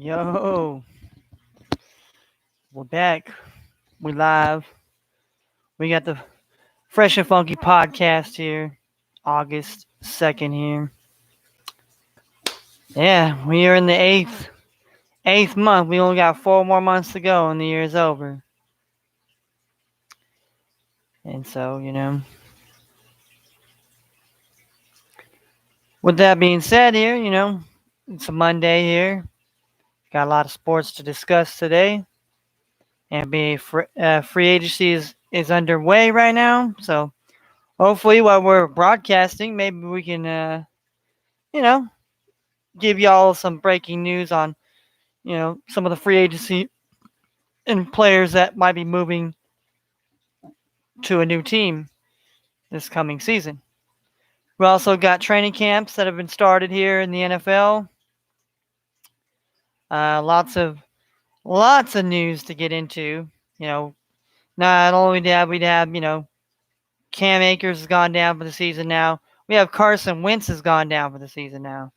Yo, we're back. We live. We got the Fresh and Funky podcast here. August 2nd here. Yeah, we are in the eighth month. We only got 4 more months to go and the year's over. And so, with that being said here, it's a Monday here. Got a lot of sports to discuss today. NBA free agency is underway right now. So hopefully while we're broadcasting, maybe we can, you know, give y'all some breaking news on, some of the free agency and players that might be moving to a new team this coming season. We also got training camps that have been started here in the NFL. Lots of news to get into. You know, not only that we have Cam Akers has gone down for the season now. We have Carson Wentz has gone down for the season now.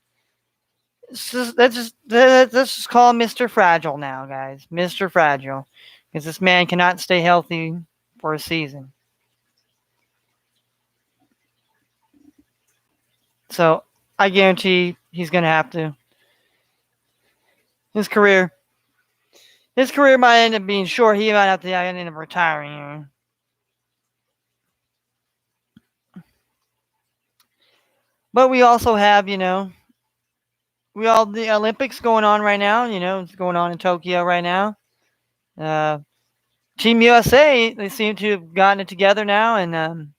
Let's just call him Mr. Fragile now, guys. Mr. Fragile. Because this man cannot stay healthy for a season. So I guarantee he's going to have to. His career might end up being short. He might have to end up retiring. But we also have, the Olympics going on right now. It's going on in Tokyo right now. Team USA, they seem to have gotten it together now and,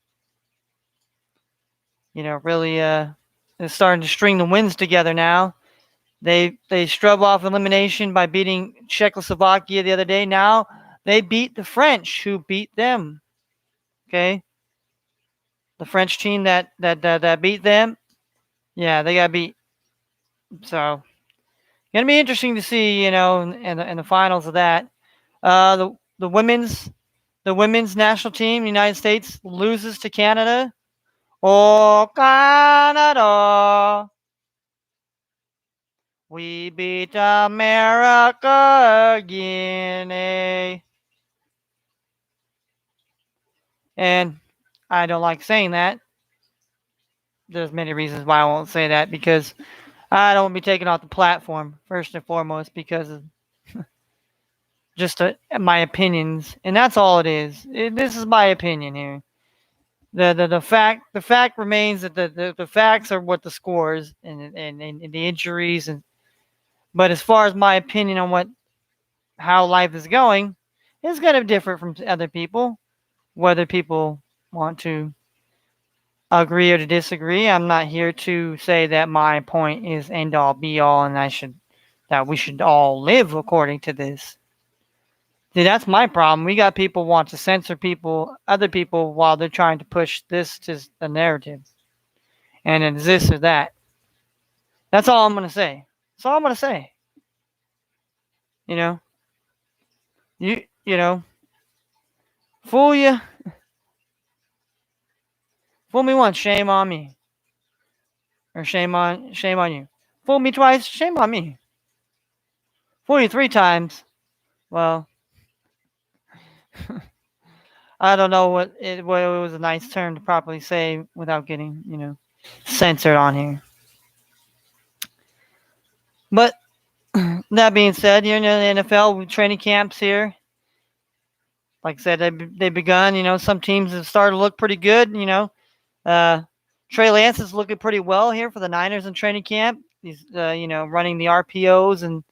really is starting to string the wins together now. They strove off elimination by beating Czechoslovakia the other day. Now they beat the French, who beat them. Okay, the French team that beat them. Yeah, they got beat. So gonna be interesting to see, in the finals of that. The women's national team, the United States, loses to Canada. Oh, Canada. We beat America again, eh? And I don't like saying that. There's many reasons why I won't say that, because I don't want to be taken off the platform, first and foremost, because of just my opinions. And that's all it is. This is my opinion here. The fact remains that the facts are what the scores and the injuries but as far as my opinion on how life is going, it's going to be different from other people. Whether people want to agree or to disagree, I'm not here to say that my point is end all be all and that we should all live according to this. See, that's my problem. We got people want to censor other people, while they're trying to push this to the narrative. And it's this or that. That's all I'm going to say. That's all I'm going to say. You know? You know? Fool you. Fool me once, shame on me. Or shame on you. Fool me twice, shame on me. Fool you 3 times. Well, I don't know what it was a nice term to properly say without getting, censored on here. But that being said, in the NFL training camps here, like I said, they've begun. Some teams have started to look pretty good. Trey Lance is looking pretty well here for the Niners in training camp. He's, running the RPOs and,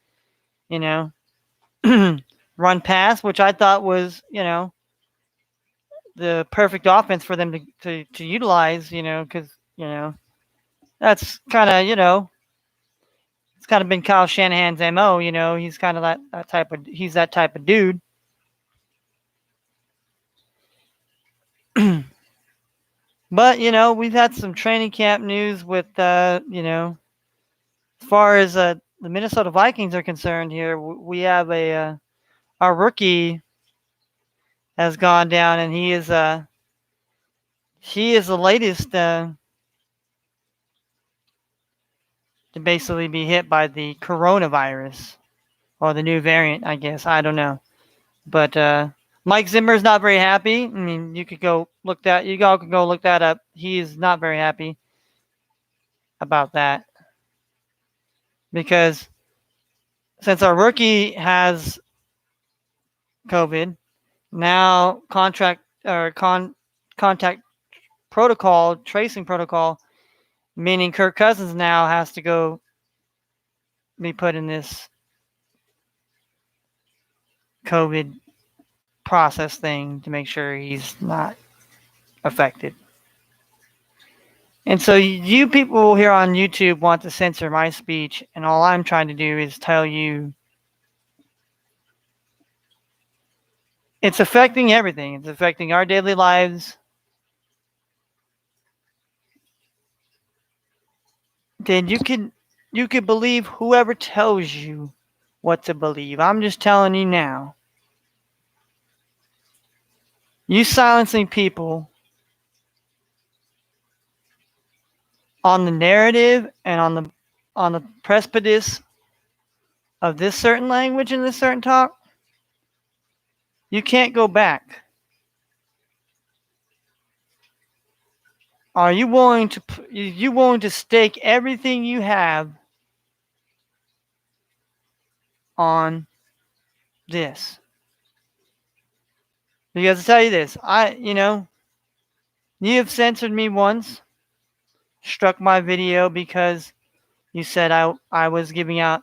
run pass, which I thought was, the perfect offense for them to utilize, because, that's kind of, it's kind of been Kyle Shanahan's MO, he's kind of he's that type of dude. But, we've had some training camp news with, as far as the Minnesota Vikings are concerned here, we have our rookie has gone down, and he is the latest to basically be hit by the coronavirus. or the new variant, I guess. I don't know. But Mike Zimmer's not very happy. I mean, you all could go look that up. He is not very happy about that because since our rookie has COVID, now contact protocol, tracing protocol, meaning Kirk Cousins now has to go be put in this COVID process thing to make sure he's not affected. And so you people here on YouTube want to censor my speech, and all I'm trying to do is tell you it's affecting everything. It's affecting our daily lives. Then you can believe whoever tells you what to believe. I'm just telling you now. You silencing people on the narrative and on the precipice of this certain language and this certain talk, you can't go back. Are you willing to stake everything you have on this? Because to tell you this, you have censored me once, struck my video because you said I was giving out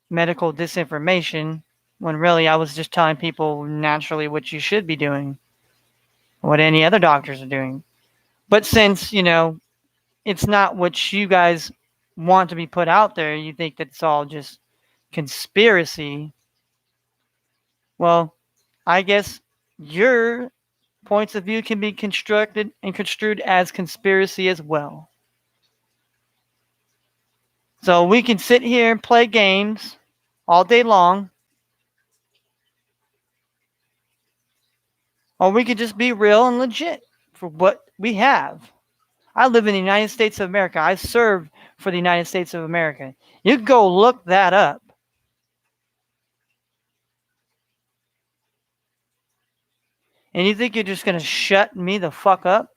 medical disinformation when really I was just telling people naturally what you should be doing, what any other doctors are doing. But since, it's not what you guys want to be put out there, you think that it's all just conspiracy. Well, I guess your points of view can be constructed and construed as conspiracy as well. So we can sit here and play games all day long, or we could just be real and legit for what we have. I live in the United States of America. I serve for the United States of America. You can go look that up. And you think you're just going to shut me the fuck up?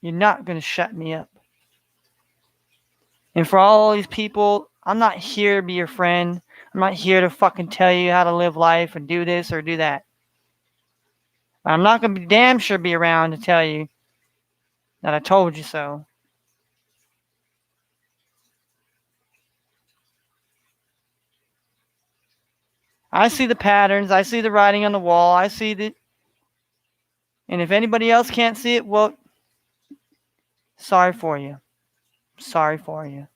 You're not going to shut me up. And for all these people, I'm not here to be your friend. I'm not here to fucking tell you how to live life and do this or do that. But I'm not going to be damn sure be around to tell you that I told you so. I see the patterns. I see the writing on the wall. I see the... And if anybody else can't see it, well, sorry for you. Sorry for you.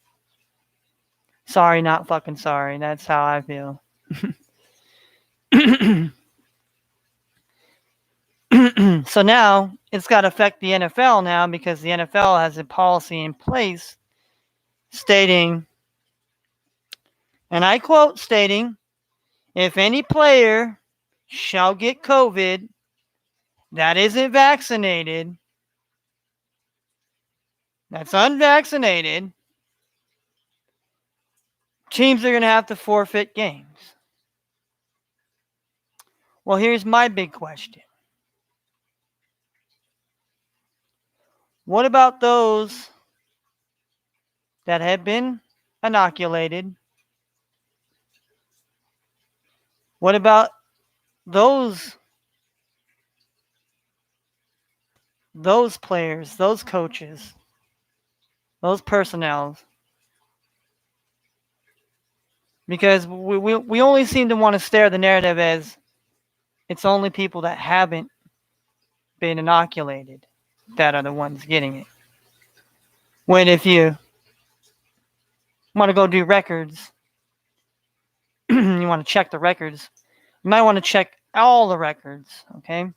Sorry, not fucking sorry. That's how I feel. So now it's got to affect the NFL now because the NFL has a policy in place stating, and I quote stating, if any player shall get COVID that isn't vaccinated, that's unvaccinated, teams are going to have to forfeit games. Well, here's my big question. What about those that have been inoculated? What about those players, those coaches, those personnel? Because we only seem to want to stare the narrative as it's only people that haven't been inoculated that are the ones getting it. When if you want to go do records, you want to check the records, you might want to check all the records, okay?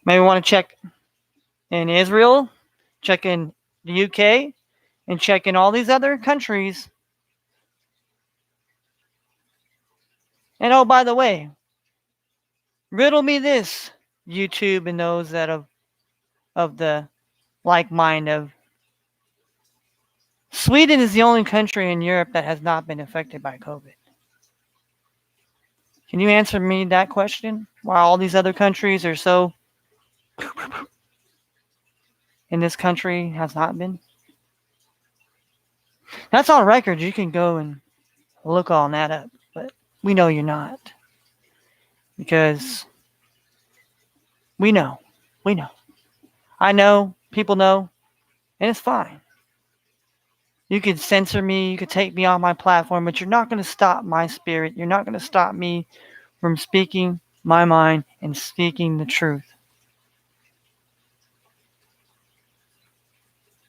Maybe want to check in Israel, check in the UK, and check in all these other countries. And oh, by the way, riddle me this, YouTube and those that of the like mind of Sweden is the only country in Europe that has not been affected by COVID. Can you answer me that question? Why all these other countries are so, and this country has not been? That's on record. You can go and look all that up. But we know you're not. Because we know. We know. I know. People know. And it's fine. You could censor me. You could take me off my platform. But you're not going to stop my spirit. You're not going to stop me from speaking my mind and speaking the truth.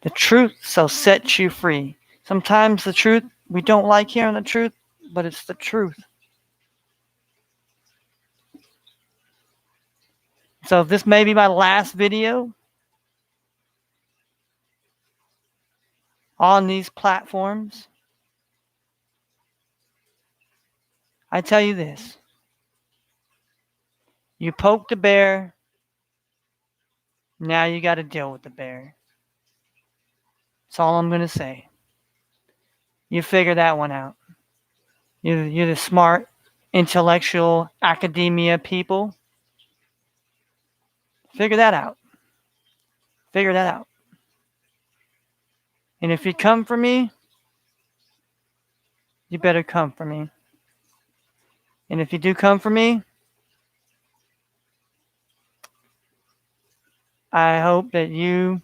The truth shall set you free. Sometimes the truth, we don't like hearing the truth, but it's the truth. So if this may be my last video on these platforms, I tell you this. You poked the bear, now you got to deal with the bear. That's all I'm going to say. You figure that one out. You're the smart, intellectual, academia people. Figure that out. Figure that out. And if you come for me, you better come for me. And if you do come for me, I hope that you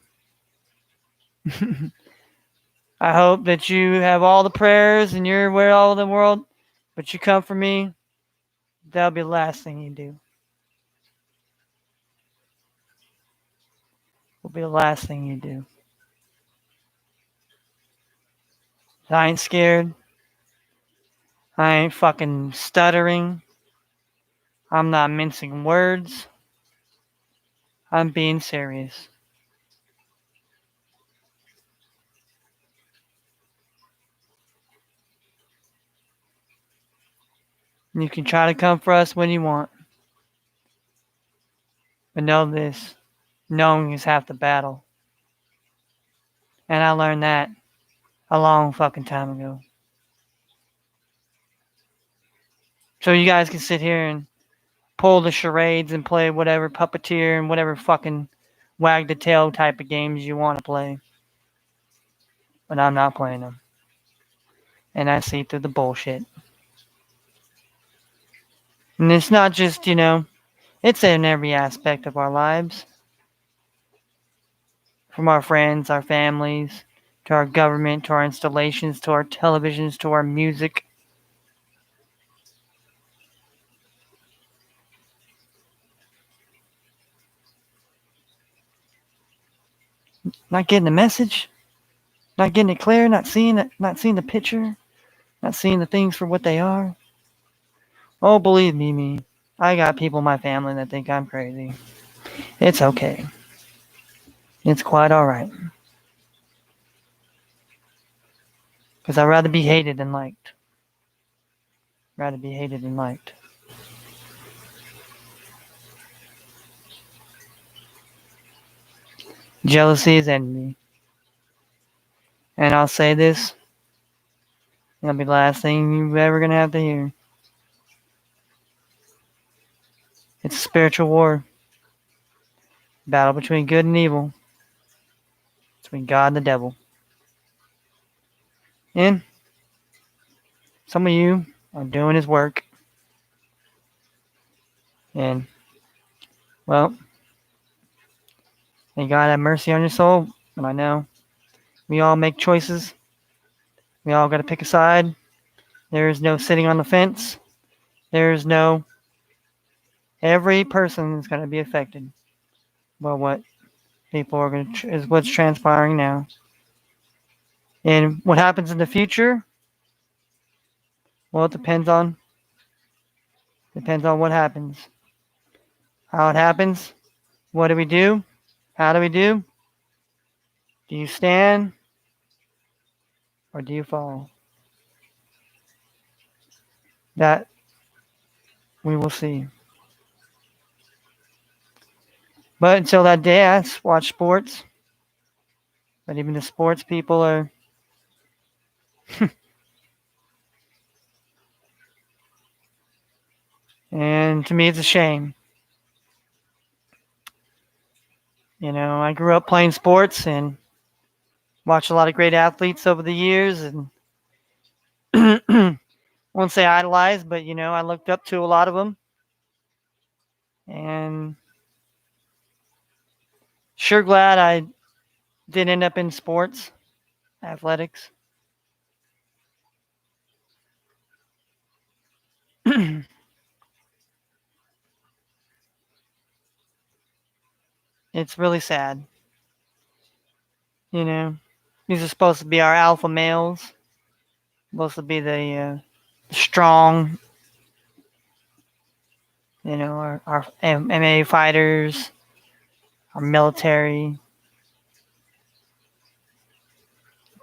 I hope that you have all the prayers and you're aware all of the world, but you come for me, that'll be the last thing you do. Will be the last thing you do. I ain't scared. I ain't fucking stuttering. I'm not mincing words. I'm being serious. You can try to come for us when you want. But know this. Knowing is half the battle. And I learned that a long fucking time ago. So you guys can sit here and pull the charades and play whatever puppeteer and whatever fucking wag the tail type of games you want to play. But I'm not playing them. And I see through the bullshit. And it's not just, it's in every aspect of our lives. From our friends, our families, to our government, to our installations, to our televisions, to our music. Not getting the message, not getting it clear, not seeing the picture, not seeing the things for what they are. Oh, believe me, I got people in my family that think I'm crazy. It's okay. It's quite alright. Because I'd rather be hated than liked. Rather be hated than liked. Jealousy is envy. And I'll say this. It'll be the last thing you're ever going to have to hear. It's a spiritual war. Battle between good and evil. Between God and the devil. And some of you are doing his work. And, well, may God have mercy on your soul. And I know we all make choices. We all got to pick a side. There is no sitting on the fence. There is no... Every person is going to be affected by what people are going to... is what's transpiring now. And what happens in the future? Well, it depends on what happens. How it happens. What do we do? How do we do? Do you stand or do you fall? That we will see. But until that day, I watch sports. But even the sports people are And to me, it's a shame. I grew up playing sports and watched a lot of great athletes over the years, and won't say idolized, but I looked up to a lot of them, and sure glad I did end up in sports, athletics. It's really sad. You know, these are supposed to be our alpha males, supposed to be the strong, our MMA fighters, our military,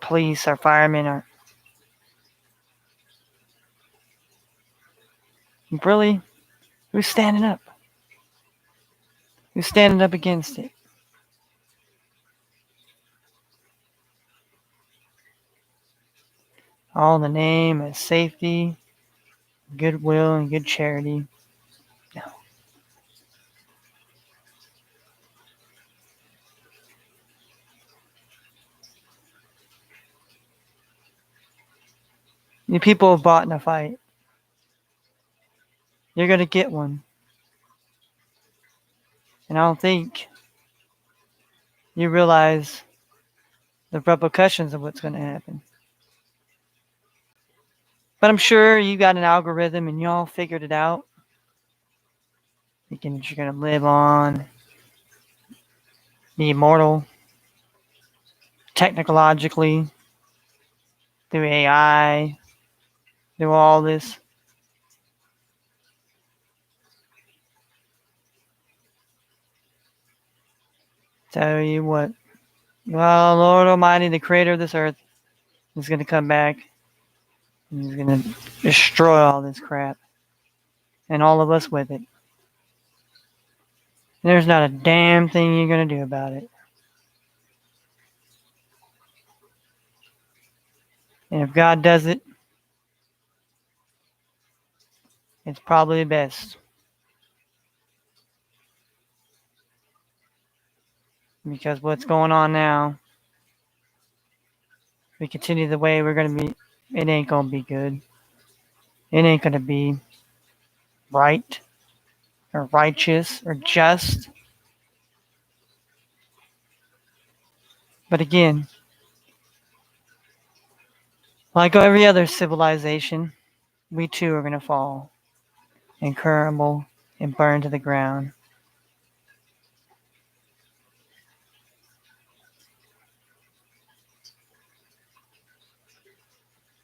police, our firemen. Really, who's standing up? Who's standing up against it? All in the name of safety, goodwill, and good charity. No. You people have bought in a fight. You're going to get one. And I don't think you realize the repercussions of what's going to happen. But I'm sure you got an algorithm and y'all figured it out. Thinking that you're going to live on, be immortal, technologically, through AI, through all this. Tell you what. Well, Lord Almighty, the creator of this earth, is going to come back and he's going to destroy all this crap and all of us with it. And there's not a damn thing you're going to do about it. And if God does it, it's probably best. Because what's going on now, if we continue the way we're going to be, it ain't going to be good. It ain't going to be right or righteous or just. But again, like every other civilization, we too are going to fall and crumble and burn to the ground.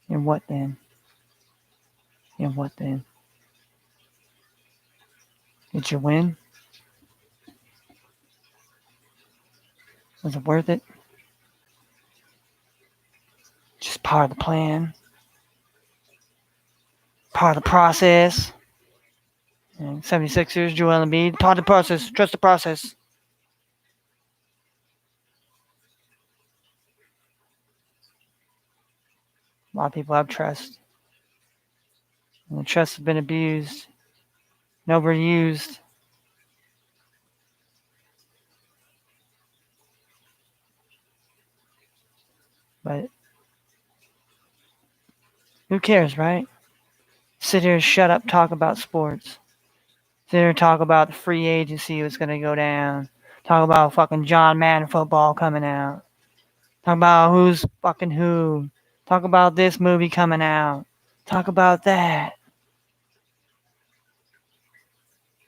And what then? And what then? Did you win? Was it worth it? Just part of the plan, part of the process. And 76ers, Joel Embiid, part of the process. Trust the process. A lot of people have trust. And the trust has been abused, and overused. But who cares, right? Sit here and shut up, talk about sports. Sit here and talk about the free agency that's going to go down. Talk about fucking John Madden football coming out. Talk about who's fucking who. Talk about this movie coming out. Talk about that.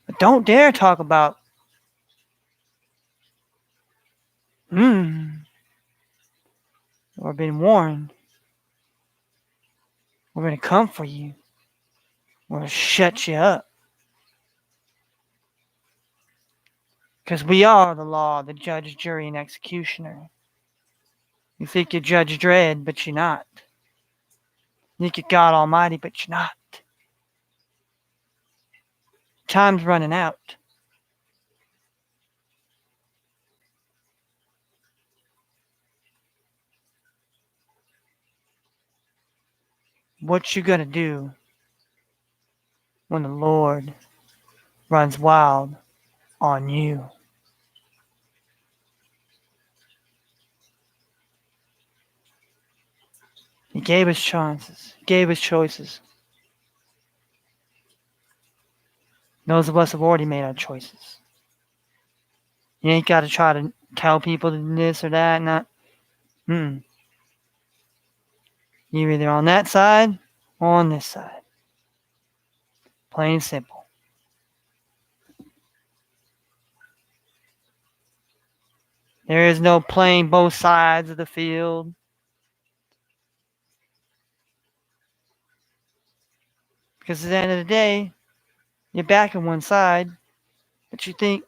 But don't dare talk about, we're being warned. We're going to come for you. We're going to shut you up. Because we are the law, the judge, jury, and executioner. You think you're Judge Dredd, but you're not. You think you're God Almighty, but you're not. Time's running out. What you gonna do when the Lord runs wild on you? He gave us chances. He gave us choices. Those of us have already made our choices. You ain't got to try to tell people this or that. Not. Mm. You're either on that side or on this side. Plain and simple. There is no playing both sides of the field. Because at the end of the day, you're back on one side, but you don't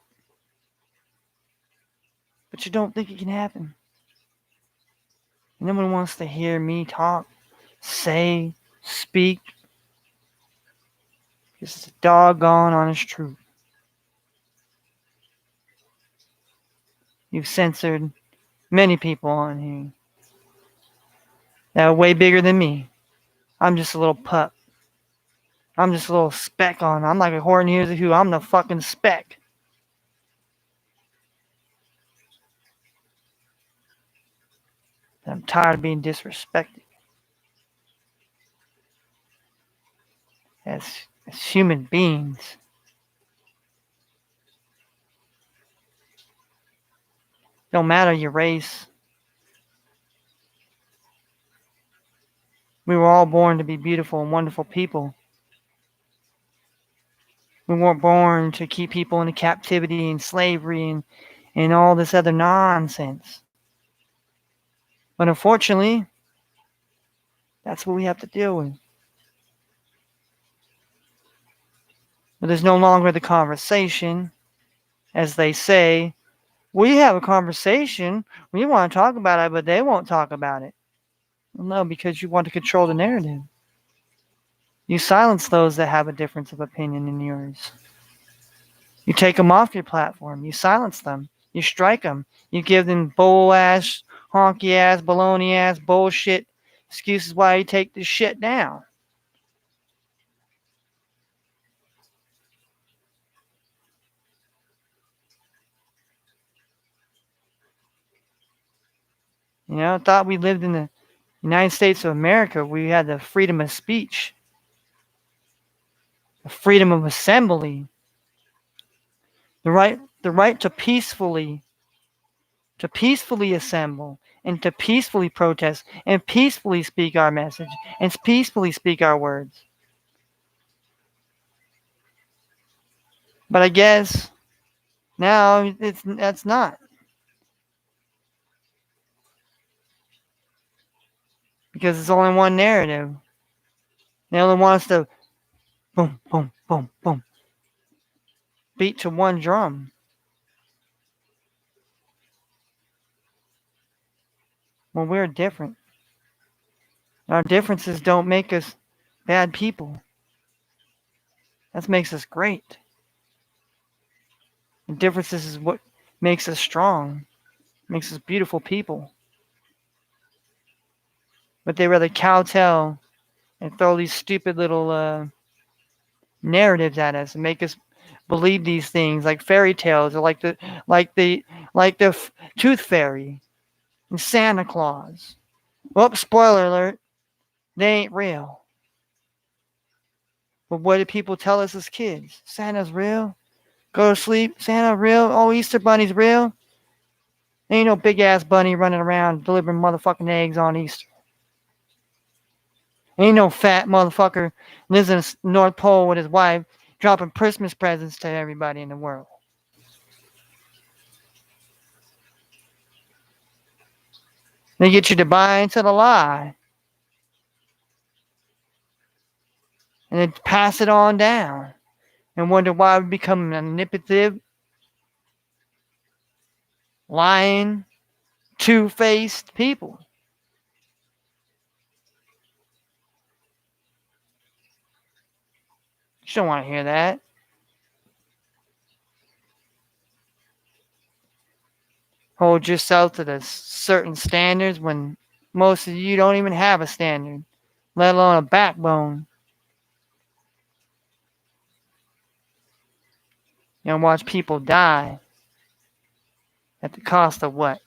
think it can happen. No one wants to hear me talk, say, speak. This is a doggone honest truth. You've censored many people on here that are way bigger than me. I'm just a little pup. I'm just a little speck on. I'm like a horn hears a who. I'm the fucking speck. I'm tired of being disrespected. As human beings. Don't matter your race. We were all born to be beautiful and wonderful people. We weren't born to keep people in captivity and slavery and all this other nonsense. But unfortunately, that's what we have to deal with. But there's no longer the conversation, as they say. We have a conversation. We want to talk about it, but they won't talk about it. Well, no, because you want to control the narrative. You silence those that have a difference of opinion than yours. You take them off your platform. You silence them. You strike them. You give them bull ass, honky ass, baloney ass, bullshit excuses why you take this shit down. You know, I thought we lived in the United States of America. We had the freedom of speech, the freedom of assembly, the right to peacefully assemble and to peacefully protest and peacefully speak our message and peacefully speak our words. But I guess now that's not, because it's only one narrative. They only want us to boom, boom, boom, boom, beat to one drum. Well, we're different. Our differences don't make us bad people. That makes us great. The differences is what makes us strong, makes us beautiful people. But they rather kowtow and throw these stupid little narratives at us and make us believe these things like fairy tales or like the tooth fairy and Santa Claus. Well, spoiler alert, they ain't real. But what did people tell us as kids? Santa's real. Go to sleep. Santa real. Oh, Easter Bunny's real. Ain't no big ass bunny running around delivering motherfucking eggs on Easter. Ain't no fat motherfucker lives in the North Pole with his wife dropping Christmas presents to everybody in the world. They get you to buy into the lie. And then pass it on down. And wonder why we become manipulative, lying, two-faced people. You don't want to hear that. Hold yourself to the certain standards when most of you don't even have a standard. let alone a backbone. Watch people die at the cost of what?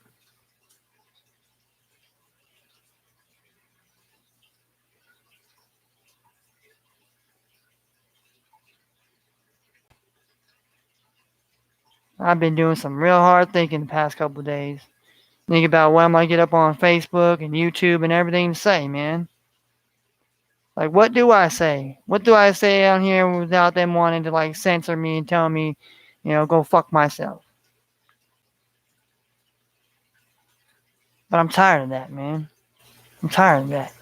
I've been doing some real hard thinking the past couple of days. Think about what I'm gonna get up on Facebook and YouTube and everything to say, man. Like, what do I say? What do I say on here without them wanting to like censor me and tell me, go fuck myself? But I'm tired of that, man. I'm tired of that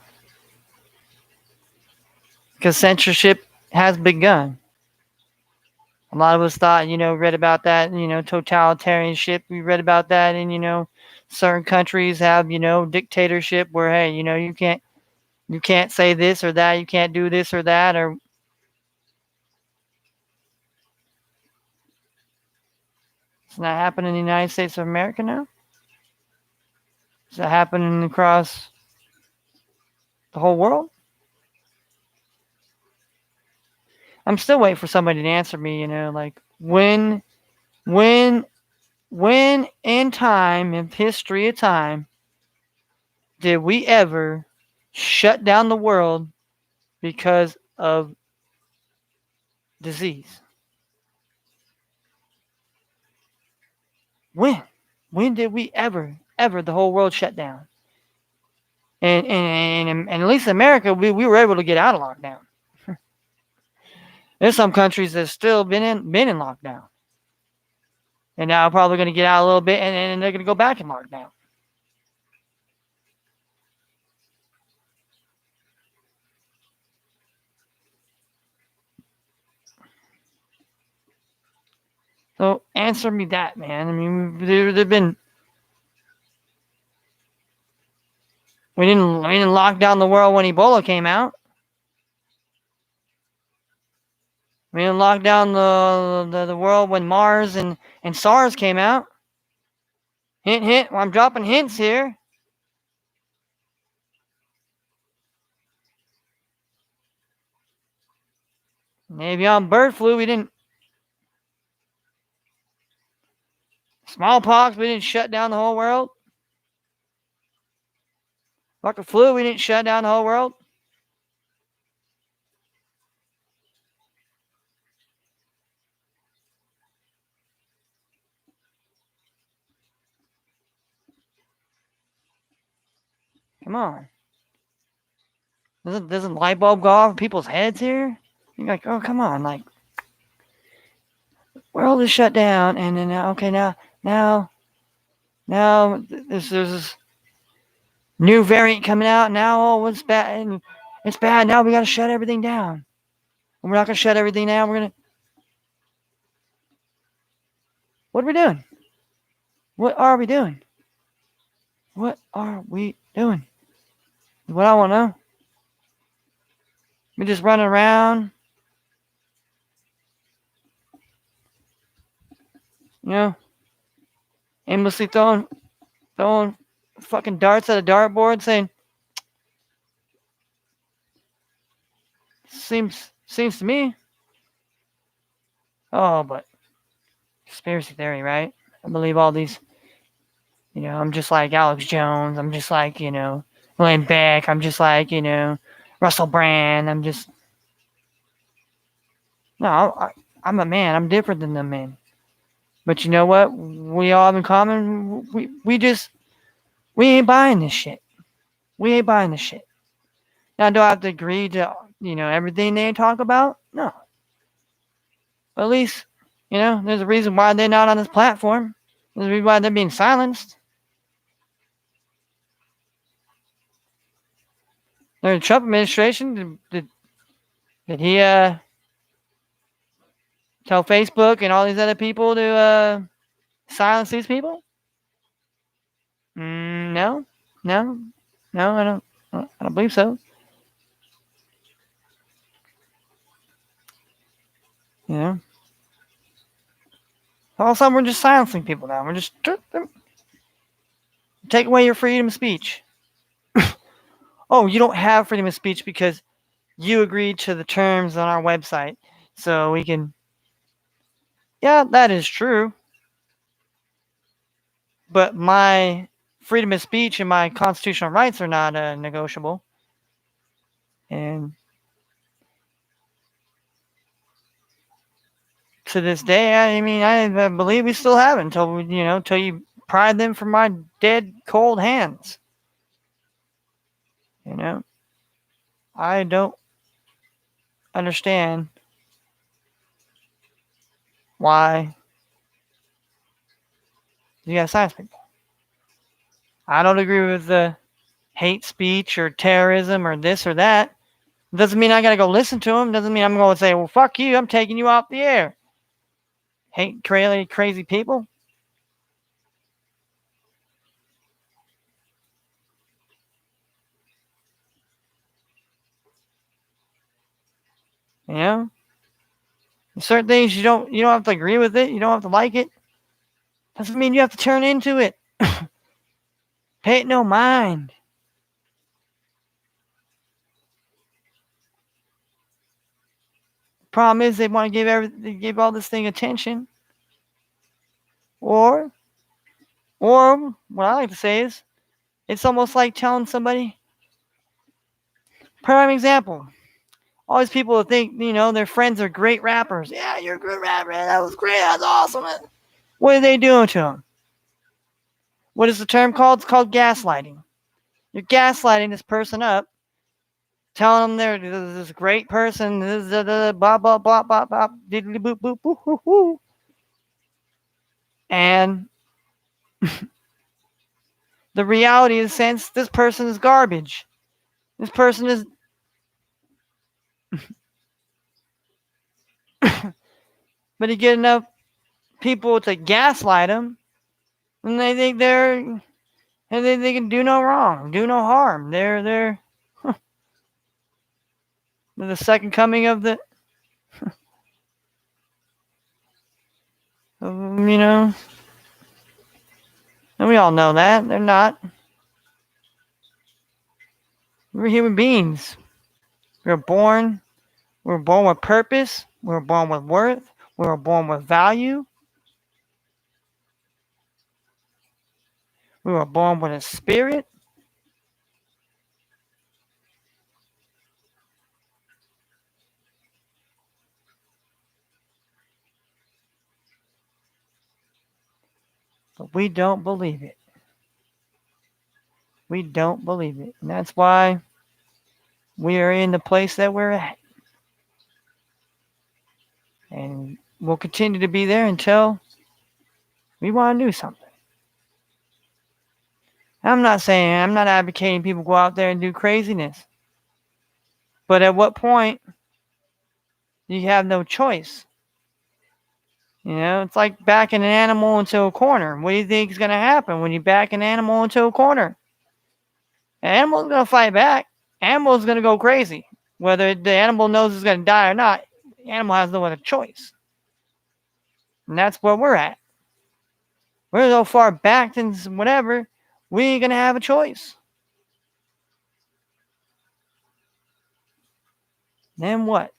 because censorship has begun. A lot of us thought, read about that, totalitarianship. We read about that, and certain countries have, dictatorship where, hey, you can't say this or that, you can't do this or that, or it's not happening in the United States of America now. Is that happening across the whole world? I'm still waiting for somebody to answer me. Like when, when in time, in history of time, did we ever shut down the world because of disease? When? When did we ever the whole world shut down? And at least in America, we were able to get out of lockdown. There's some countries that's still been in lockdown, and now probably going to get out a little bit, and they're going to go back in lockdown. So answer me that, man. I mean, there've been we didn't lock down the world when Ebola came out. We didn't lock down the world when Mars and SARS came out. Hint, hint. Well, I'm dropping hints here. Maybe on bird flu, we didn't. Smallpox, we didn't shut down the whole world. Fucking flu, we didn't shut down the whole world. Come on. Doesn't light bulb go off in people's heads here? You're like, oh, come on. Like, world is shut down, and then, okay, now, there's this new variant coming out. Now, oh, what's bad? And it's bad. Now we got to shut everything down. And we're not going to shut everything down. We're going to. What are we doing? What are we doing? What are we doing? What I want to know. We just running around, aimlessly throwing fucking darts at a dartboard, saying, seems to me. Oh, but conspiracy theory, right? I believe all these. I'm just like Alex Jones. I'm just like William Beck. I'm just like Russell Brand. I'm just no. I'm a man. I'm different than them men. But you know what? We all have in common. We ain't buying this shit. We ain't buying this shit. Now, do I have to agree to everything they talk about? No. But at least there's a reason why they're not on this platform. There's a reason why they're being silenced. The Trump administration, did he tell Facebook and all these other people to silence these people? No, no, no. I don't believe so. All of a sudden we're just silencing people now. We're just take away your freedom of speech. oh, you don't have freedom of speech because you agreed to the terms on our website. So we can, yeah, that is true. But my freedom of speech and my constitutional rights are not negotiable. And to this day, I mean, I believe we still have it until we, until you pry them from my dead, cold hands. You know, I don't understand why you got silence people. I don't agree with the hate speech or terrorism or this or that. Doesn't mean I gotta go listen to them. Doesn't mean I'm going to say, well, fuck you, I'm taking you off the air. Hate crazy people. You know, certain things you don't have to agree with it. You don't have to like it. Doesn't mean you have to turn into it. Pay it no mind. Problem is they want to give all this thing attention. Or what I like to say is it's almost like telling somebody. Prime example. All these people that think, their friends are great rappers. Yeah, you're a good rapper. That was great. That's awesome. What are they doing to them? What is the term called? It's called gaslighting. You're gaslighting this person up, telling them they're this great person, this blah blah blah blah blah, diddly boop boop boop boop boop, and the reality is, sense this person is garbage. This person is, but you get enough people to gaslight them, and they think they can do no wrong, do no harm. They're the second coming of the, you know, and we all know that they're not. We're human beings. We're born. We're born with purpose. We're born with worth. We were born with value. We were born with a spirit. But we don't believe it. We don't believe it. And that's why we are in the place that we're at. And we'll continue to be there until we want to do something. I'm not advocating people go out there and do craziness. But at what point you have no choice? It's like backing an animal into a corner. What do you think is going to happen when you back an animal into a corner? An animal's going to fight back. Animal's going to go crazy. Whether the animal knows it's going to die or not, the animal has no other choice. And that's where we're at. We're so far backed and whatever, we ain't going to have a choice. Then what?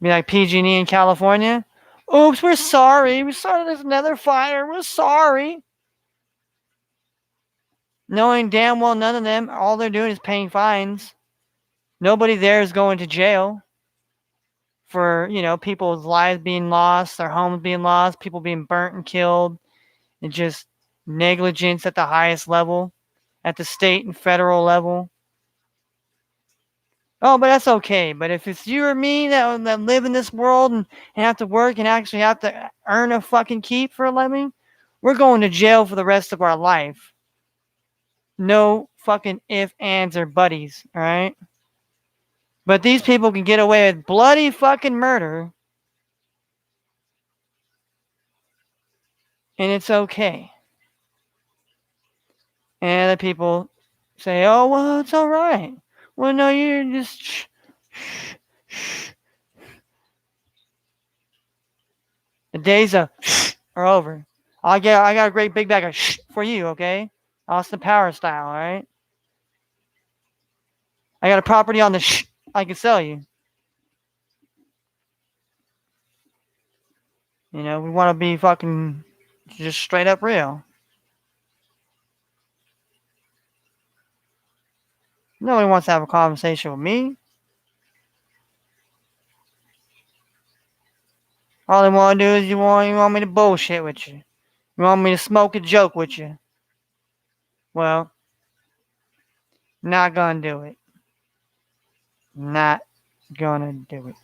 Be like PG&E in California? Oops, we're sorry. We started this another fire. We're sorry. Knowing damn well none of them, all they're doing is paying fines. Nobody there is going to jail for, people's lives being lost, their homes being lost, people being burnt and killed, and just negligence at the highest level, at the state and federal level. Oh, but that's okay. But if it's you or me that live in this world and have to work and actually have to earn a fucking keep for a living, we're going to jail for the rest of our life. No fucking ifs, ands, or buddies, alright? But these people can get away with bloody fucking murder, and it's okay. And other people say, oh, well, it's alright. Well, no, you're just shh. The days of shh are over. I got a great big bag of shh for you, okay? Austin Power style, all right? I got a property on the I can sell you. You know, we want to be fucking just straight up real. Nobody wants to have a conversation with me. All they want to do is you want me to bullshit with you. You want me to smoke a joke with you. Well, not gonna do it. Not gonna do it.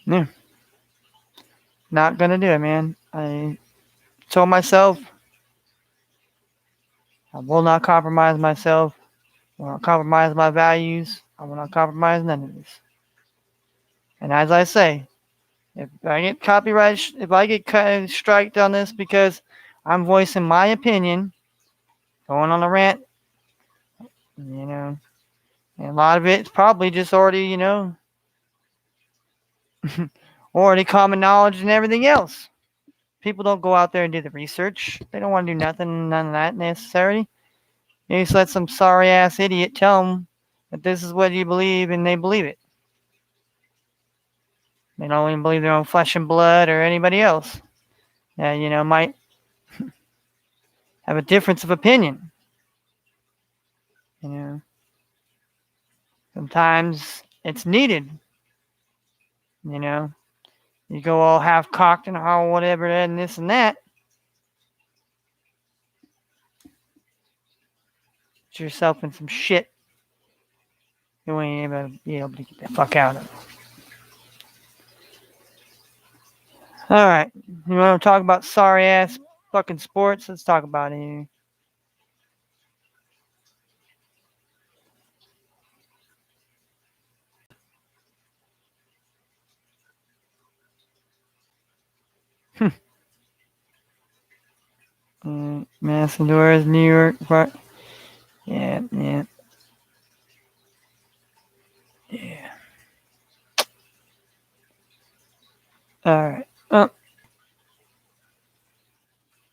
Yeah, not gonna do it, man. I told myself I will not compromise myself. I will not compromise my values. I will not compromise none of this. And as I say, if I get if I get striked on this because I'm voicing my opinion, going on a rant, you know, and a lot of it's probably just already, already common knowledge and everything else. People don't go out there and do the research. They don't want to do nothing, none of that necessary. You just let some sorry ass idiot tell them that this is what you believe, and they believe it. They don't even believe their own flesh and blood or anybody else that, might have a difference of opinion. You know, sometimes it's needed. You know, you go all half cocked and all whatever and this and that. Get yourself in some shit you ain't able to get the fuck out of. All right, you want to talk about sorry ass fucking sports? Let's talk about it. Madison Doors, New York. Yeah, yeah. Yeah. All right. Well,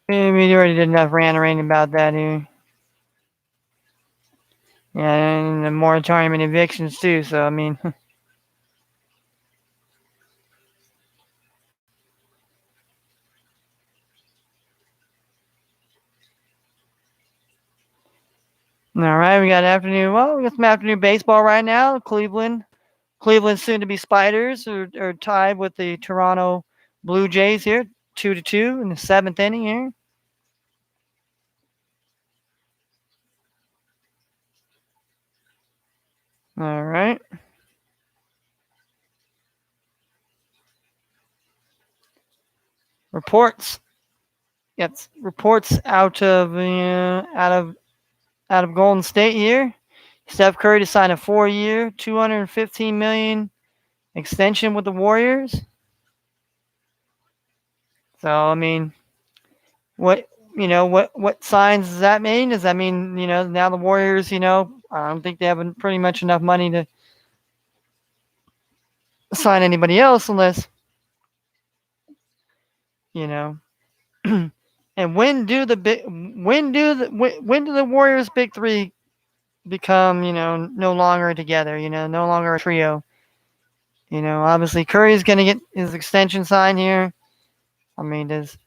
we already did enough ranting about that here. Yeah, and the moratorium and evictions too. So I mean, all right. We got afternoon. Well, we got some afternoon baseball right now. Cleveland soon to be Spiders are tied with the Toronto Blue Jays here, 2-2 in the seventh inning here. All right. Reports. Yes, reports out of Golden State here. Steph Curry to sign a 4-year, $215 million extension with the Warriors. So I mean, what signs does that mean? Does that mean now the Warriors? I don't think they have pretty much enough money to sign anybody else unless you know. And when do the Warriors big three become no longer together? No longer a trio. Obviously Curry's gonna get his extension signed here. I mean, does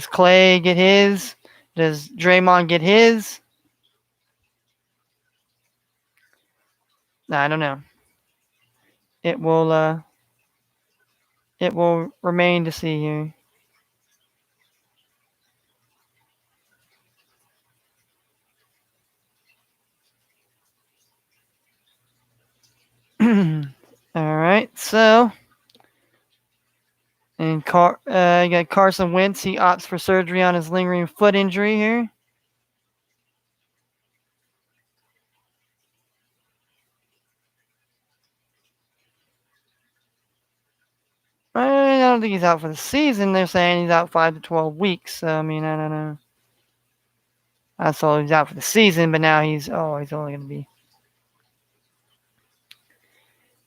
Clay get his? Does Draymond get his? I don't know. It will remain to see here. All right, so and you got Carson Wentz. He opts for surgery on his lingering foot injury here. I don't think he's out for the season. They're saying he's out 5 to 12 weeks. So, I mean, I don't know. I saw he's out for the season, but now he's only going to be.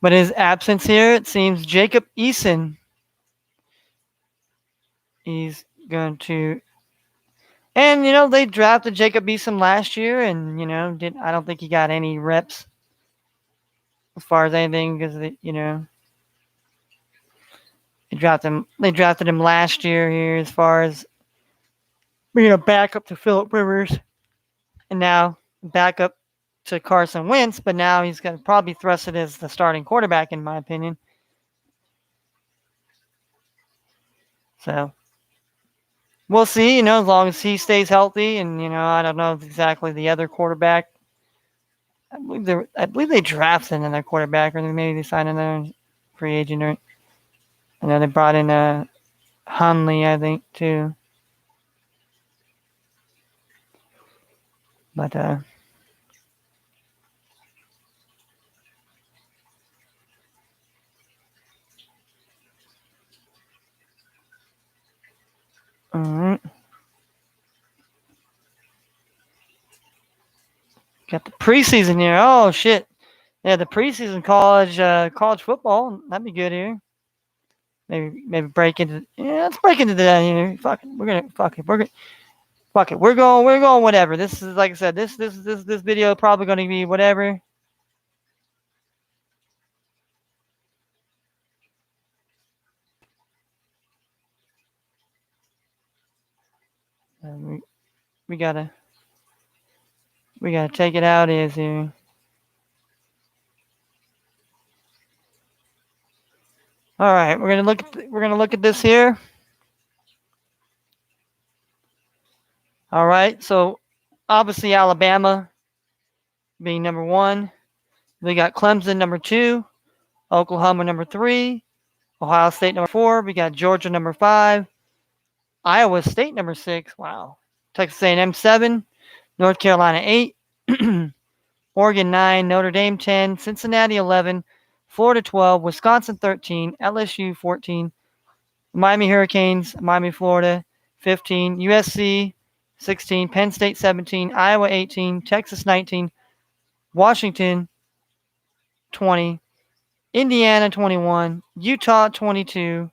But his absence here, it seems Jacob Eason. He's going to, and they drafted Jacob Eason last year, and I don't think he got any reps as far as anything because They drafted him last year here as far as being a backup to Philip Rivers, and now backup to Carson Wentz. But now he's going to probably thrust it as the starting quarterback, in my opinion. So we'll see. As long as he stays healthy, and I don't know exactly the other quarterback. I believe they drafted another quarterback, or maybe they signed another free agent. Or I know they brought in Hunley, I think, too. But all right. Got the preseason here. Oh shit! Yeah, the preseason college football. That'd be good here. Maybe break into. Yeah, let's break into that here. Fuck it. We're gonna fuck it. Fuck it. We're going whatever. This is, like I said. This video probably gonna be whatever. We gotta take it out as here. All right, we're gonna look at this here. All right, so obviously Alabama being number 1. We got Clemson number 2, Oklahoma number 3, Ohio State number 4. We got Georgia number 5, Iowa State number 6. Wow. Texas A&M 7, North Carolina 8, Oregon 9, Notre Dame 10, Cincinnati 11, Florida 12, Wisconsin 13, LSU 14, Miami Hurricanes, Miami, Florida 15, USC 16, Penn State 17, Iowa 18, Texas 19, Washington 20, Indiana 21, Utah 22,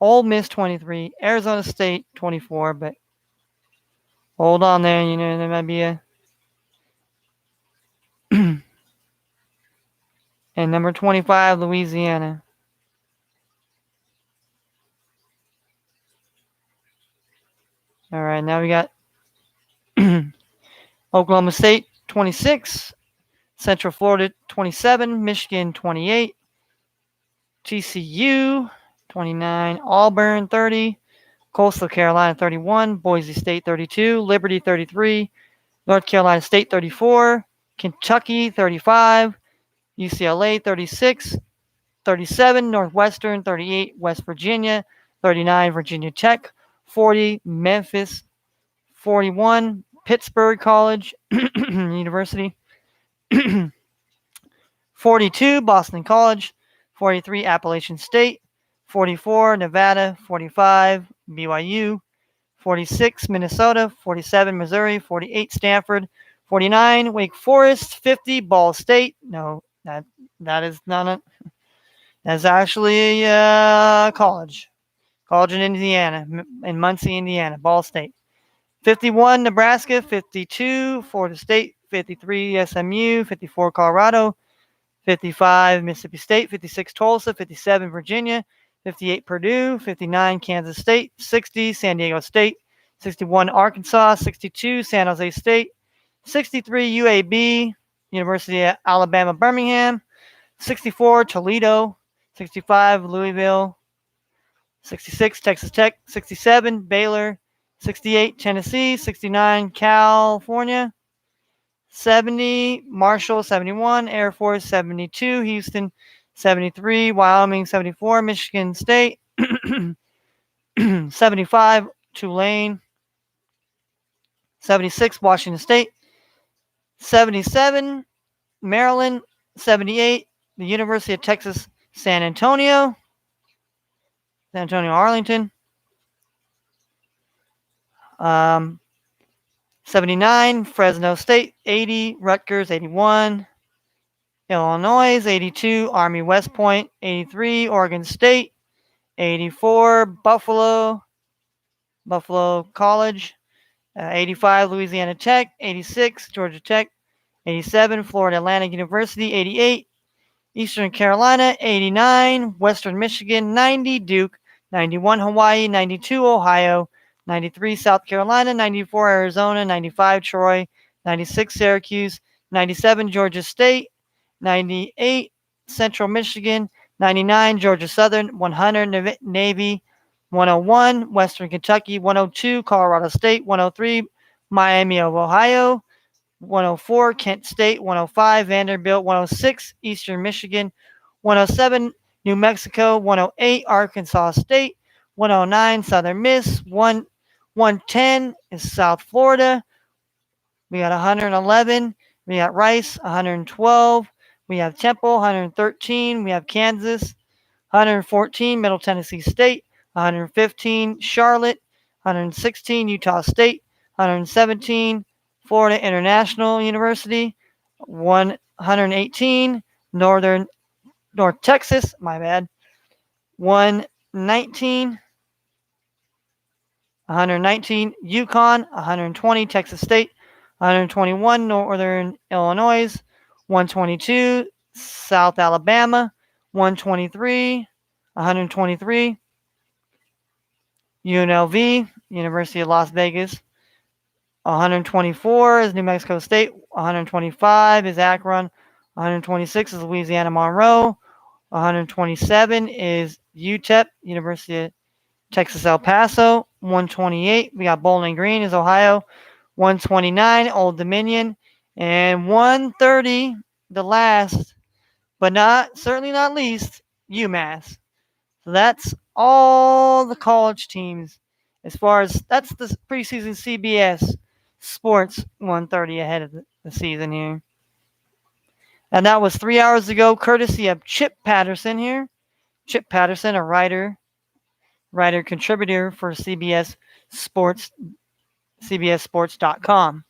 Ole Miss 23, Arizona State 24. But hold on there, there might be a and number 25, Louisiana. All right, now we got Oklahoma State 26, Central Florida 27, Michigan 28, TCU 29, Auburn 30, Coastal Carolina 31, Boise State 32, Liberty 33, North Carolina State 34, Kentucky 35, UCLA 36, 37, Northwestern 38, West Virginia 39, Virginia Tech 40, Memphis 41, Pittsburgh College University 42, Boston College 43, Appalachian State 44, Nevada 45, BYU 46, Minnesota 47, Missouri 48, Stanford 49, Wake Forest 50, Ball State. No, that is not a. That's actually college in Indiana, in Muncie, Indiana, Ball State. 51, Nebraska 52, Florida State 53, SMU 54, Colorado 55, Mississippi State 56, Tulsa 57, Virginia 58, Purdue 59, Kansas State 60, San Diego State 61, Arkansas 62, San Jose State 63, UAB, University of Alabama, Birmingham 64, Toledo 65, Louisville 66, Texas Tech 67, Baylor 68, Tennessee 69, California 70, Marshall 71, Air Force 72, Houston 73, Wyoming 74, Michigan State 75, Tulane 76, Washington State 77, Maryland 78, the University of Texas San Antonio Arlington 79, Fresno State 80, Rutgers 81, Illinois, 82, Army West Point, 83, Oregon State, 84, Buffalo College, 85, Louisiana Tech, 86, Georgia Tech, 87, Florida Atlantic University, 88, Eastern Carolina, 89, Western Michigan, 90, Duke, 91, Hawaii, 92, Ohio, 93, South Carolina, 94, Arizona, 95, Troy, 96, Syracuse, 97, Georgia State, 98, Central Michigan, 99, Georgia Southern, 100, Navy, 101, Western Kentucky, 102, Colorado State, 103, Miami of Ohio, 104, Kent State, 105, Vanderbilt, 106, Eastern Michigan, 107, New Mexico, 108, Arkansas State, 109, Southern Miss, 110 is South Florida. We got 111. We got Rice, 112. We have Temple, 113. We have Kansas, 114, Middle Tennessee State, 115, Charlotte, 116, Utah State, 117, Florida International University, 118, North Texas, my bad, 119, 119, Yukon, 120, Texas State, 121, Northern Illinois, 122, South Alabama, 123, 123, UNLV, University of Las Vegas. 124 is New Mexico State. 125 is Akron. 126 is Louisiana Monroe. 127 is UTEP, University of Texas El Paso. 128, we got Bowling Green is Ohio. 129, Old Dominion. And 130, the last, but certainly not least, UMass. So that's all the college teams as far as that's the preseason CBS Sports 130 ahead of the season here. And that was 3 hours ago, courtesy of Chip Patterson here. Chip Patterson, a writer contributor for CBS Sports, CBSSports.com.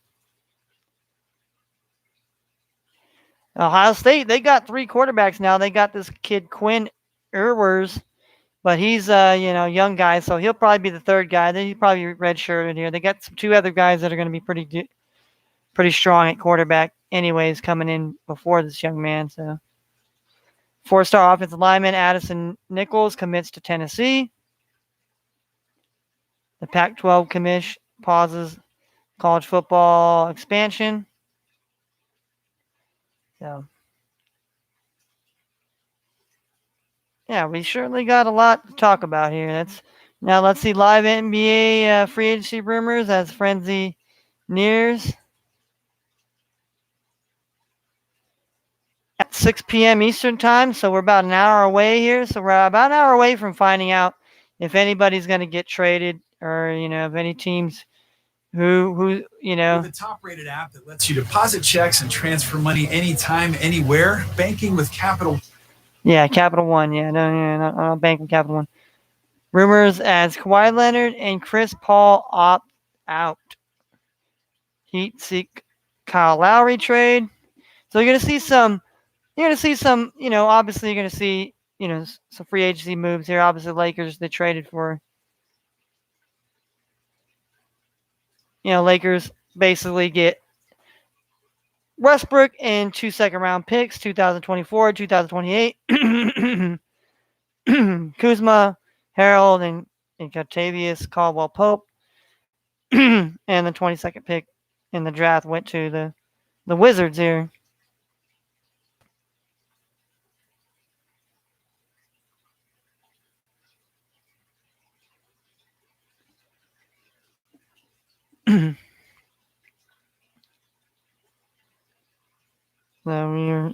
Ohio State, they got 3 quarterbacks now. They got this kid Quinn Ewers, but he's a young guy, so he'll probably be the third guy. Then he's probably redshirted here. They got 2 other guys that are going to be pretty strong at quarterback, anyways, coming in before this young man. So, 4-star offensive lineman Addison Nichols commits to Tennessee. The Pac-12 commish pauses college football expansion. So, yeah, we certainly got a lot to talk about here. Now let's see live NBA free agency rumors as frenzy nears. At 6 p.m. Eastern time, so we're about an hour away here. So we're about an hour away from finding out if anybody's going to get traded or, if any teams who. With a top-rated app that lets you deposit checks and transfer money anytime, anywhere. Banking with Capital. Yeah, Capital One. Yeah, no, bank with Capital One. Rumors as Kawhi Leonard and Chris Paul opt out. Heat seek Kyle Lowry trade. So you're going to see some, obviously you're going to see, some free agency moves here. Obviously, Lakers, they traded for, Lakers basically get Westbrook and 2 second-round picks, 2024, 2028. Kuzma, Harold, and Octavius Caldwell-Pope. And the 22nd pick in the draft went to the Wizards here. So we're,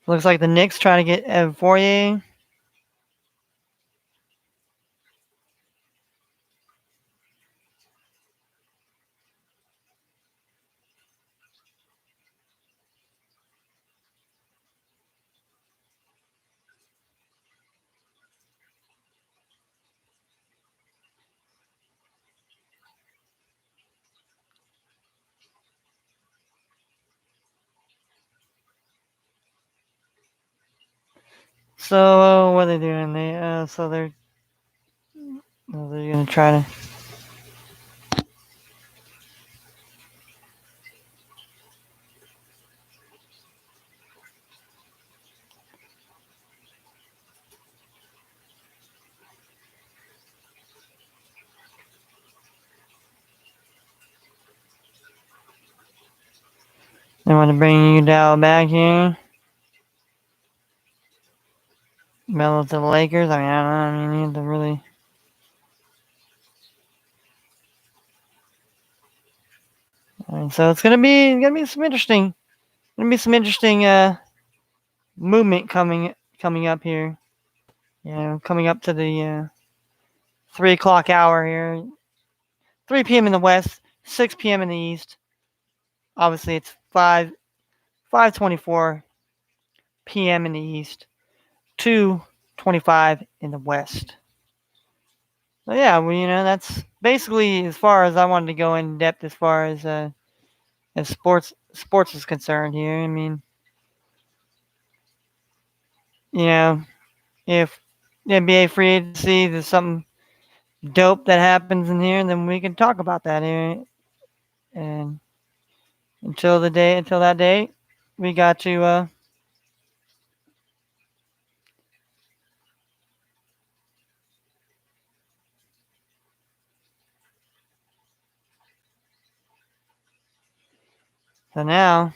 looks like the Knicks trying to get Evan Fournier. So what are they doing? They're gonna try to. They want to bring you down back here. Melo to the Lakers. I mean, I don't know. I mean, you have to really. I mean, so it's gonna be some interesting. Gonna be some interesting movement coming up here. You know, coming up to the 3 o'clock hour here. 3 p.m. in the west, 6 p.m. in the east. Obviously, it's 5:24 p.m. in the east, 2:25 in the west. So yeah, well, that's basically as far as I wanted to go in depth as sports is concerned here. I mean, you know, if the NBA free agency there's something dope that happens in here, then we can talk about that here. And until that day, we got to so now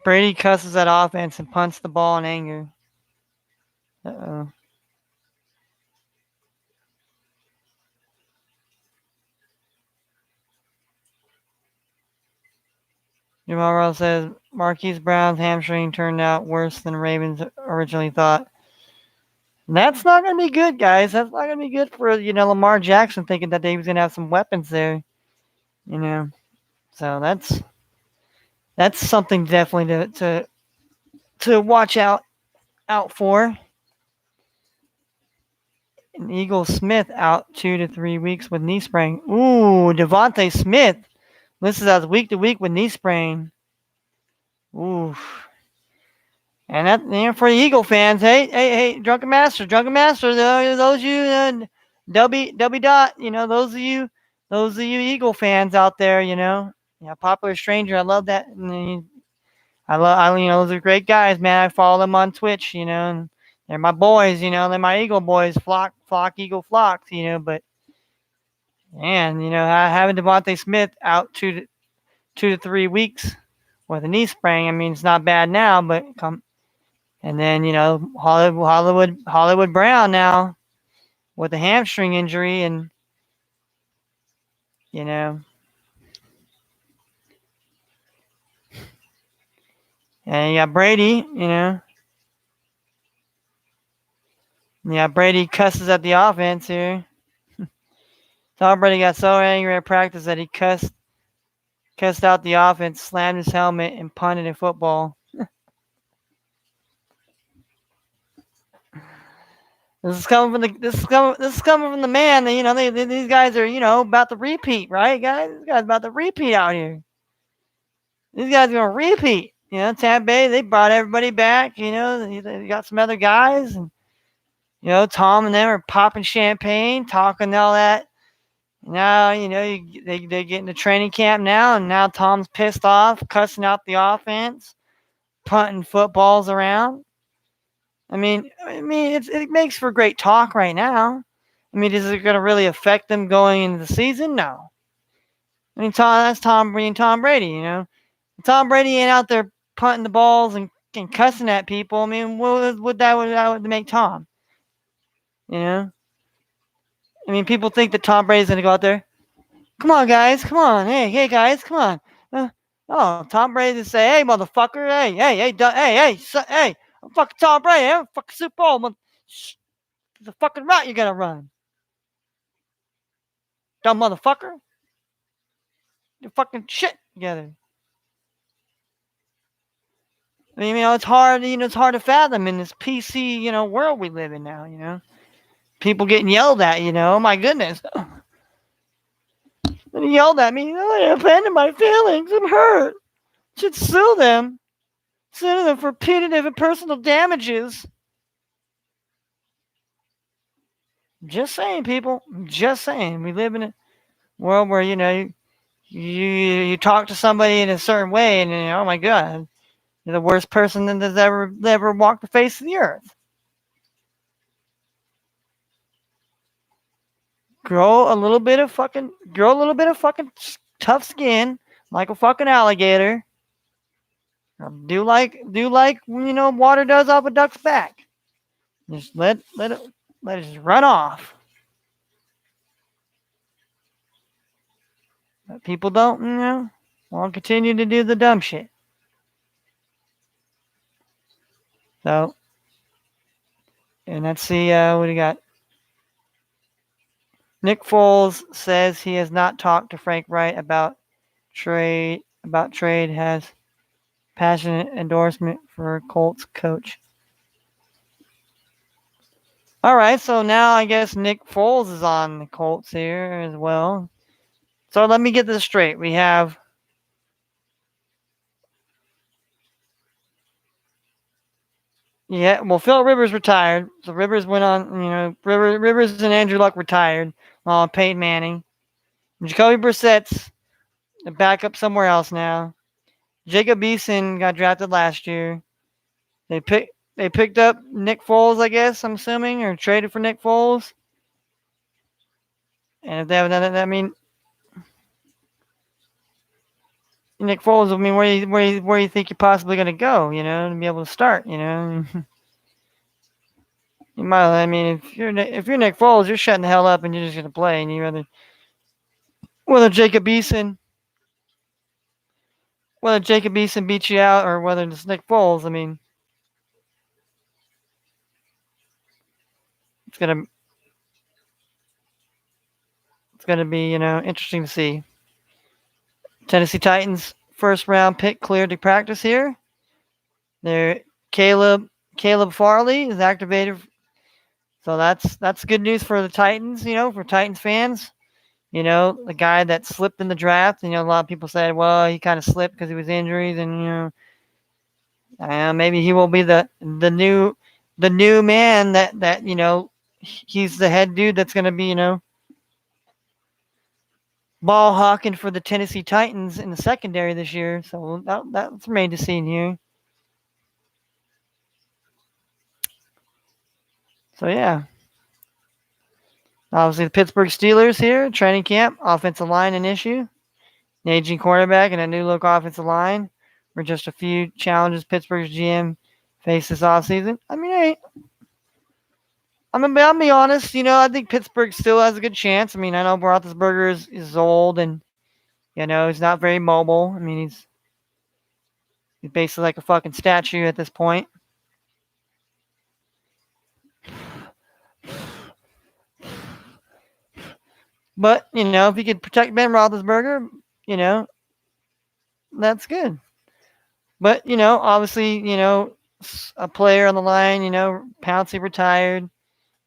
Brady cusses at offense and punts the ball in anger. Uh-oh. Jamal Ross says Marquise Brown's hamstring turned out worse than Ravens originally thought. That's not going to be good, guys. That's not going to be good for Lamar Jackson thinking that he was going to have some weapons there. You know, so that's something definitely to watch out for. And Eagle Smith out 2 to 3 weeks with knee sprain. Ooh, Devontae Smith. This is out week to week with knee sprain. Ooh. And that for the Eagle fans, hey, Drunken Master, those you W dot, those of you Eagle fans out there, yeah, Popular Stranger, I love that. Those are great guys, man. I follow them on Twitch, and they're my boys, they're my Eagle boys, flock, Eagle flocks, but man, having Devontae Smith out 2 to 3 weeks with a knee sprain, I mean, it's not bad now, but and then Hollywood Brown now with a hamstring injury, and you know, and you got Brady, Brady cusses at the offense here. Tom Brady got so angry at practice that he cussed out the offense, slammed his helmet, and punted a football. This is coming from the man that these guys are about to repeat, right, guys? These guys about to repeat out here. These guys are gonna repeat. Tampa Bay, they brought everybody back. They got some other guys, and Tom and them are popping champagne, talking all that. Now they get into training camp now, and now Tom's pissed off, cussing out the offense, punting footballs around. It makes for great talk right now. Is it going to really affect them going into the season? No. That's Tom Brady and Tom Brady. Tom Brady ain't out there punting the balls and cussing at people. What would that make Tom? People think that Tom Brady's going to go out there. Come on, guys. Come on. Hey, guys. Come on. Tom Brady to say, hey, motherfucker. Hey, I'm fucking Tom Brady. I'm fucking Super Bowl. The fucking route you're going to run. Dumb motherfucker. You're fucking shit together. It's hard, it's hard to fathom in this PC, world we live in now, people getting yelled at. My goodness, they yelled at me. I abandoned my feelings. I'm hurt. Should sue them. Sue them for punitive and personal damages. Just saying, people. Just saying. We live in a world where you talk to somebody in a certain way, and oh my god, you're the worst person that has ever walked the face of the earth. Grow a little bit of fucking tough skin, like a fucking alligator. Do like water does off a duck's back. Just let it just run off. But people don't, want to continue to do the dumb shit. So, and let's see, what do you got? Nick Foles says he has not talked to Frank Wright trade. About trade has passionate endorsement for Colts coach. All right, so now I guess Nick Foles is on the Colts here as well. So let me get this straight. We have Phil Rivers retired. So Rivers went on, Rivers and Andrew Luck retired. Peyton Manning. Jacoby Brissett's the backup somewhere else now. Jacob Eason got drafted last year. They picked up Nick Foles, I guess, I'm assuming, or traded for Nick Foles. And if they haven't done that, I mean, Nick Foles, I mean, where do you think you're possibly going to go, to be able to start, You might, I mean, if you're Nick Foles, you're shutting the hell up and you're just going to play, and you whether Jacob Eason beats you out or whether it's Nick Foles, I mean, it's gonna be interesting to see. Tennessee Titans first round pick cleared to practice here. There, Caleb Farley is activated, so that's good news for the Titans. For Titans fans. The guy that slipped in the draft. A lot of people said, well, he kind of slipped because he was injuries, and maybe he will be the new man that he's the head dude that's going to be ball hawking for the Tennessee Titans in the secondary this year. So that's remained to be seen here. So yeah. Obviously, the Pittsburgh Steelers here, training camp, offensive line an issue. An aging quarterback and a new look offensive line were just a few challenges Pittsburgh's GM faced this offseason. I mean, hey, I'm gonna be honest. I think Pittsburgh still has a good chance. I mean, I know Roethlisberger is old and he's not very mobile. I mean, he's basically like a fucking statue at this point. But if you could protect Ben Roethlisberger, that's good. But obviously, a player on the line. Pouncey retired.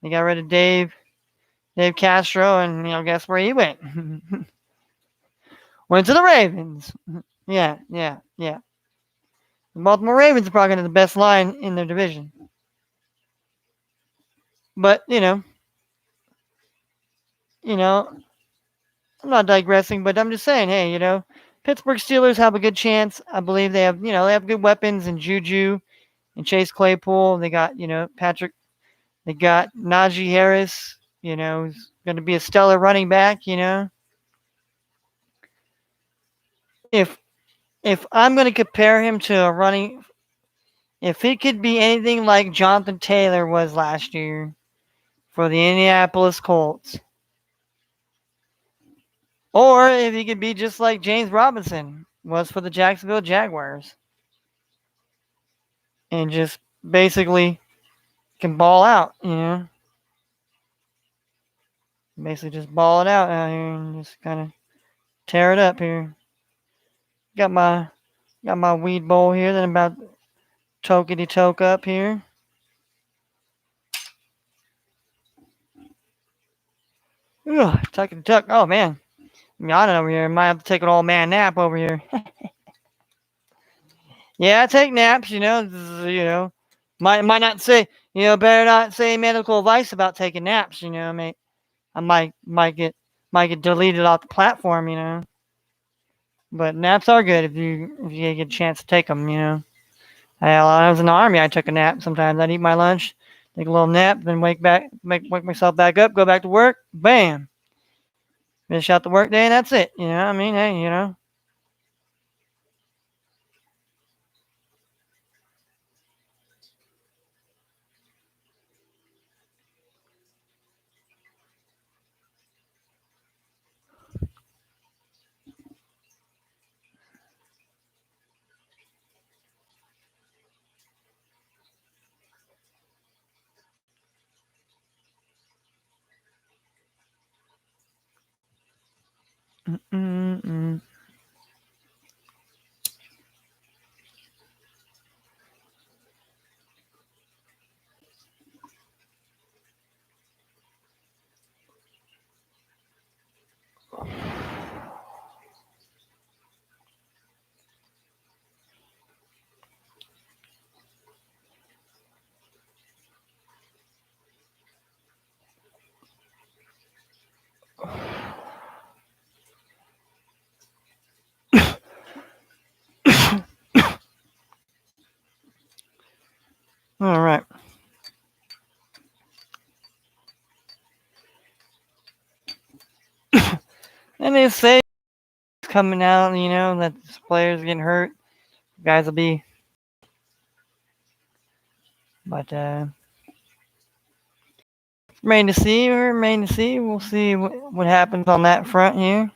They got rid of Dave Castro, and guess where he went? Went to the Ravens. Yeah. The Baltimore Ravens are probably the best line in their division. But I'm not digressing, but I'm just saying, hey, Pittsburgh Steelers have a good chance. I believe they have good weapons in Juju and Chase Claypool. They got, Patrick. They got Najee Harris, who's going to be a stellar running back, If I'm going to compare him to if he could be anything like Jonathan Taylor was last year for the Indianapolis Colts, or if he could be just like James Robinson was for the Jacksonville Jaguars, and just basically can ball out, basically just ball it out here and just kind of tear it up here. Got my weed bowl here that I'm about tokety toke up here. Ugh, tuck and tuck. Oh man, I'm yawning over here. Might have to take an old man nap over here. Yeah, I take naps. Might not say. Better not say medical advice about taking naps. I mean, I might get deleted off the platform. But naps are good if you get a chance to take them. Hell, I was in the army. I took a nap. Sometimes I'd eat my lunch, take a little nap, then wake myself back up, go back to work. Bam, finish out the work day, and that's it. I mean, hey. Mm-mm-mm. All right. And they say it's coming out. That this players getting hurt. Guys will be, but remain to see. Remain to see. We'll see what happens on that front here.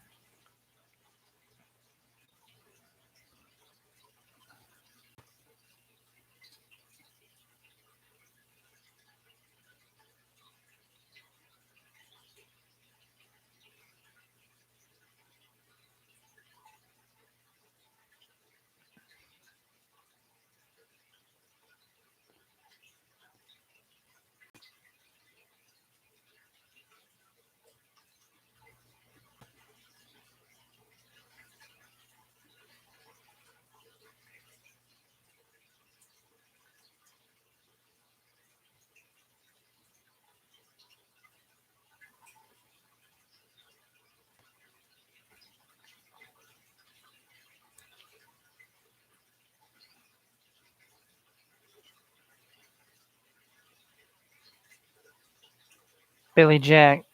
Billy Jack.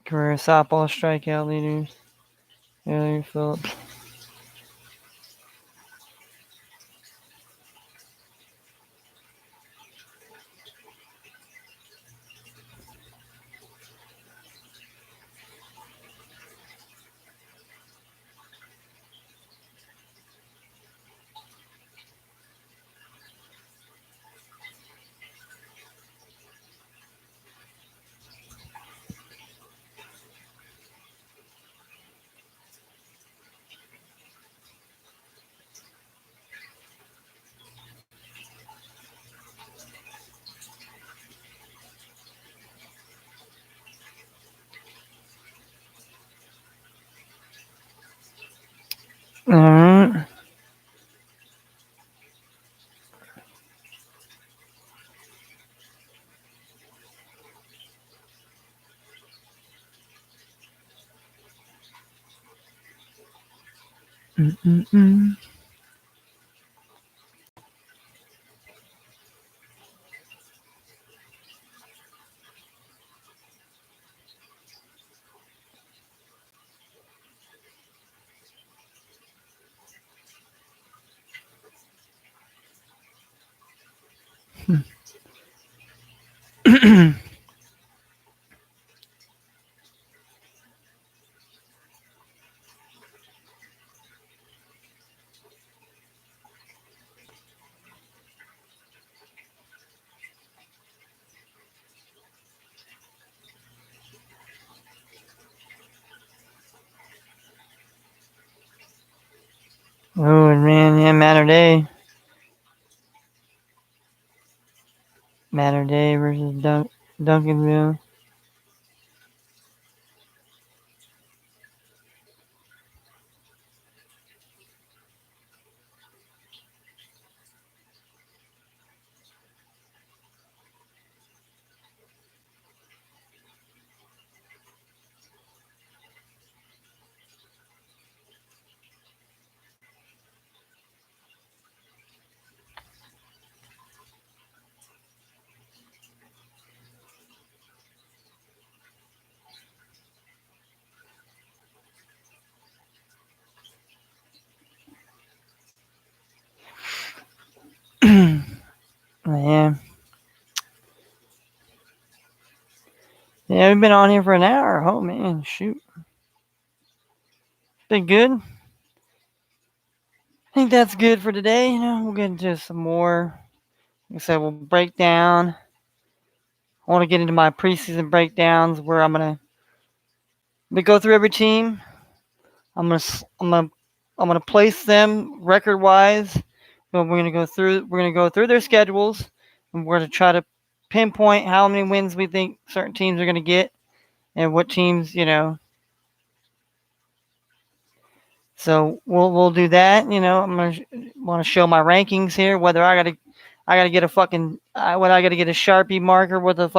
Career softball strikeout leaders. Haley Phillips. All right. Mm-mm-mm. Oh man, yeah, Matter Day versus Duncanville. Yeah, yeah, we've been on here for an hour. Oh man, shoot, been good. I think that's good for today. We'll get into some more. Like I said, we'll break down. I want to get into my preseason breakdowns where I'm gonna go through every team. I'm gonna I'm gonna I'm gonna place them record wise. We're gonna go through their schedules, and we're gonna try to pinpoint how many wins we think certain teams are gonna get, and what teams, So we'll do that. I'm gonna want to show my rankings here. Whether I gotta get a fucking whether I gotta get a Sharpie marker with a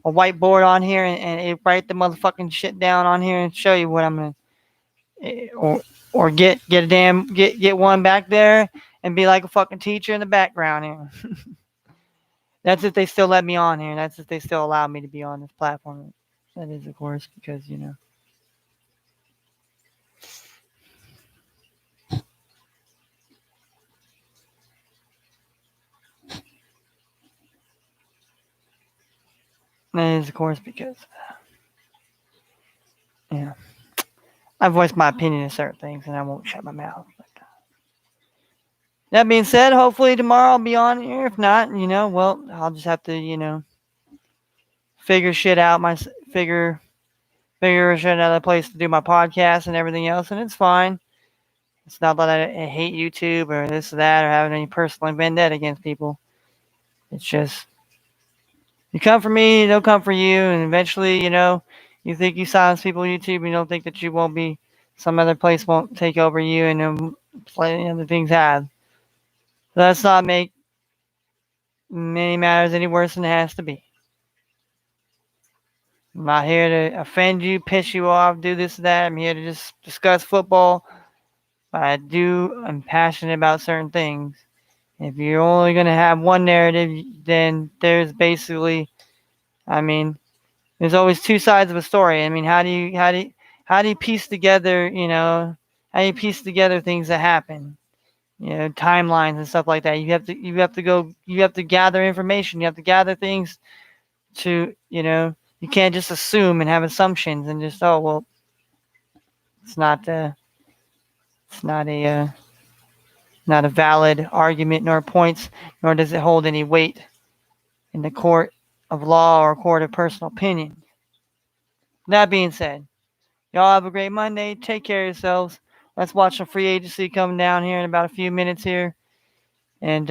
whiteboard on here and write the motherfucking shit down on here and show you what I'm gonna or get a damn get one back there and be like a fucking teacher in the background here. That's if they still let me on here. That's if they still allow me to be on this platform. That is, of course, because that is, of course, because yeah, I voice my opinion on certain things and I won't shut my mouth. That being said, hopefully tomorrow I'll be on here. If not, well, I'll just have to, figure shit out. Figure shit another place to do my podcast and everything else, and it's fine. It's not that I hate YouTube or this or that or having any personal vendetta against people. It's just you come for me, they'll come for you, and eventually, you think you silence people on YouTube, and you don't think that you won't be, some other place won't take over you, and plenty other things have. So let's not make many matters any worse than it has to be. I'm not here to offend you, piss you off, do this and that. I'm here to just discuss football. But I'm passionate about certain things. If you're only going to have one narrative, then I mean, there's always two sides of a story. I mean, how do you piece together, how do you piece together things that happen? Timelines and stuff like that. You have to gather information. You have to gather things to, you can't just assume and have assumptions and just, oh, well, it's not, it's not a valid argument nor points, nor does it hold any weight in the court of law or court of personal opinion. That being said, y'all have a great Monday. Take care of yourselves. Let's watch some free agency coming down here in about a few minutes here, and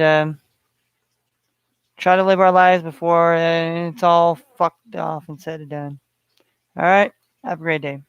try to live our lives before it's all fucked off and said and done. All right. Have a great day.